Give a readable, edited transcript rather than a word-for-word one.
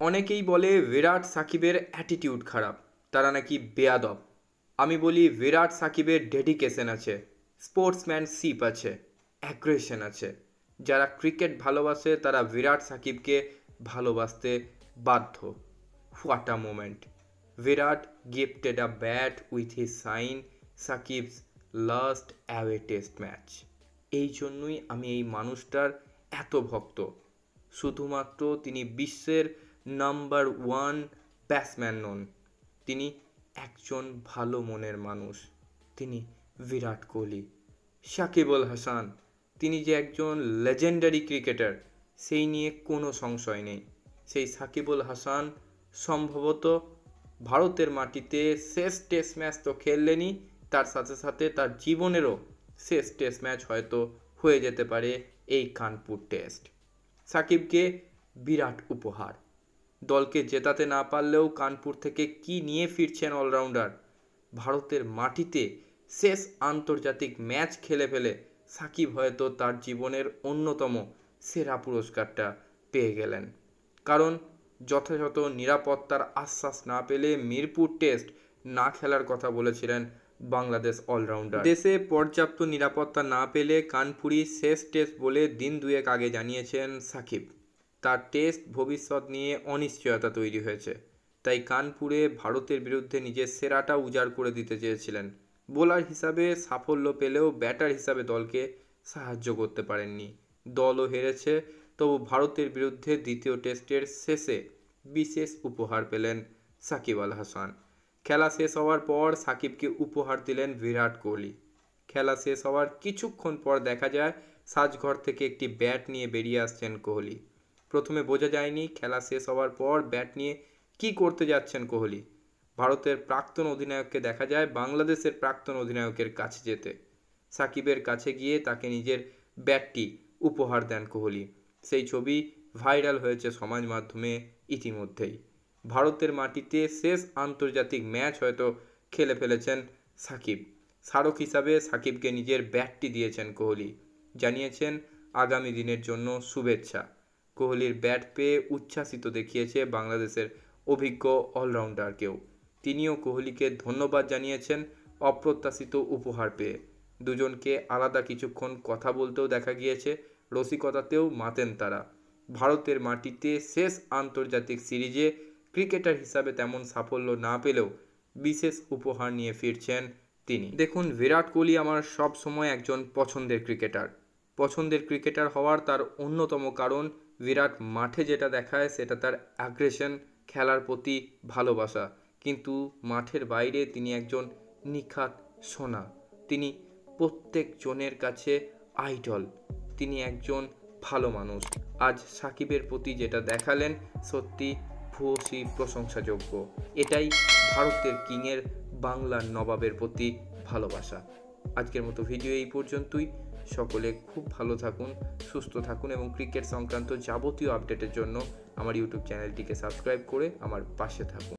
অনেকেই বলে বিরাট সাকিবের অ্যাটিটিউড খারাপ, তারা নাকি বেয়াদব। আমি বলি বিরাট সাকিবের ডেডিকেশন আছে, স্পোর্টসম্যানশিপ আছে, অ্যাগ্রেশন আছে। যারা ক্রিকেট ভালোবাসে তারা বিরাট সাকিবকে ভালোবাসতে বাধ্য। What a moment! Virat gifted a bat with his sign, Shakib's last away test match. এই জন্যই আমি এই মানুষটার এত ভক্ত। শুধুমাত্র তিনি বিশ্বের নাম্বার ওয়ান ব্যাটসম্যান নন, তিনি একজন ভালো মনের মানুষ। তিনি বিরাট কোহলি। সাকিব আল হাসান, তিনি যে একজন লেজেন্ডারি ক্রিকেটার সেই নিয়ে কোনো সংশয় নেই। সেই সাকিব আল হাসান সম্ভবত ভারতের মাটিতে শেষ টেস্ট ম্যাচ তো খেললেনই, তার সাথে সাথে তার জীবনেরও শেষ টেস্ট ম্যাচ হয়তো হয়ে যেতে পারে এই কানপুর টেস্ট। সাকিবকে বিরাট উপহার। দলকে জেতাতে না পারলেও কানপুর থেকে কি নিয়ে ফিরছেন অলরাউন্ডার। ভারতের মাটিতে শেষ আন্তর্জাতিক ম্যাচ খেলে ফেলে সাকিব হয়তো তার জীবনের অন্যতম সেরা পুরস্কারটা পেয়ে গেলেন। কারণ যথাযথ নিরাপত্তার আশ্বাস না পেলে মিরপুর টেস্ট না খেলার কথা বলেছিলেন বাংলাদেশ অলরাউন্ডার। দেশে পর্যাপ্ত নিরাপত্তা না পেলে কানপুরই শেষ টেস্ট বলে দিন দুয়েক আগে জানিয়েছেন সাকিব। তার টেস্ট ভবিষ্যৎ নিয়ে অনিশ্চয়তা তৈরি হয়েছে, তাই কানপুরে ভারতের বিরুদ্ধে নিজের সেরাটা উজাড় করে দিতে চেয়েছিলেন। বোলার হিসাবে সাফল্য পেলেও ব্যাটার হিসাবে দলকে সাহায্য করতে পারেননি। দলও হেরেছে, তবু ভারতের বিরুদ্ধে দ্বিতীয় টেস্টের শেষে বিশেষ উপহার পেলেন সাকিব আল হাসান। খেলা শেষ হওয়ার পর সাকিবকে উপহার দিলেন বিরাট কোহলি। খেলা শেষ হওয়ার কিছুক্ষণ পর দেখা যায় সাজঘর থেকে একটি ব্যাট নিয়ে বেরিয়ে আসছেন কোহলি। প্রথমে বোঝা যায়নি খেলা শেষ হওয়ার পর ব্যাট নিয়ে কি করতে যাচ্ছেন কোহলি। ভারতের প্রাক্তন অধিনায়ককে দেখা যায় বাংলাদেশের প্রাক্তন অধিনায়কের কাছে যেতে। সাকিবের কাছে গিয়ে তাকে নিজের ব্যাটটি উপহার দেন কোহলি। সেই ছবি ভাইরাল হয়েছে সমাজ মাধ্যমে ইতিমধ্যেই। ভারতের মাটিতে শেষ আন্তর্জাতিক ম্যাচ হয়তো খেলে ফেলেছেন সাকিব। স্মারক হিসাবে সাকিবকে নিজের ব্যাটটি দিয়েছেন কোহলি, জানিয়েছেন আগামী দিনের জন্য শুভেচ্ছা। কোহলির ব্যাট পেয়ে উচ্ছ্বাসিত দেখিয়েছে বাংলাদেশের অভিজ্ঞ অলরাউন্ডারকেও। তিনিও কোহলিকে ধন্যবাদ জানিয়েছেন অপ্রত্যাশিত উপহার পেয়ে। দুজনকে আলাদা কিছুক্ষণ কথা বলতেও দেখা গিয়েছে, রসিকতাতেও মাতেন তারা। ভারতের মাটিতে শেষ আন্তর্জাতিক সিরিজে ক্রিকেটার হিসাবে তেমন সাফল্য না পেলেও বিশেষ উপহার নিয়ে ফিরছেন তিনি। দেখুন, বিরাট কোহলি আমার সব সময় একজন পছন্দের ক্রিকেটার হওয়ার তার অন্যতম কারণ বিরাট মাঠে যেটা দেখায় সেটা তার অ্যাগ্রেশন, খেলার প্রতি ভালোবাসা। কিন্তু মাঠের বাইরে তিনি একজন নিখাত সোনা। তিনি প্রত্যেক জনের কাছে আইডল। তিনি একজন ভালো মানুষ। আজ সাকিবের প্রতি যেটা দেখালেন সত্যি ভূয়সী প্রশংসাযোগ্য। এটাই ভারতের কিংয়ের, বাংলার নবাবের প্রতি ভালোবাসা। আজকের মতো ভিডিও এই পর্যন্তই। সকলে খুব ভালো থাকুন, সুস্থ থাকুন এবং ক্রিকেট সংক্রান্ত যাবতীয় আপডেটের জন্য আমার ইউটিউব চ্যানেলটিকে সাবস্ক্রাইব করে আমার পাশে থাকুন।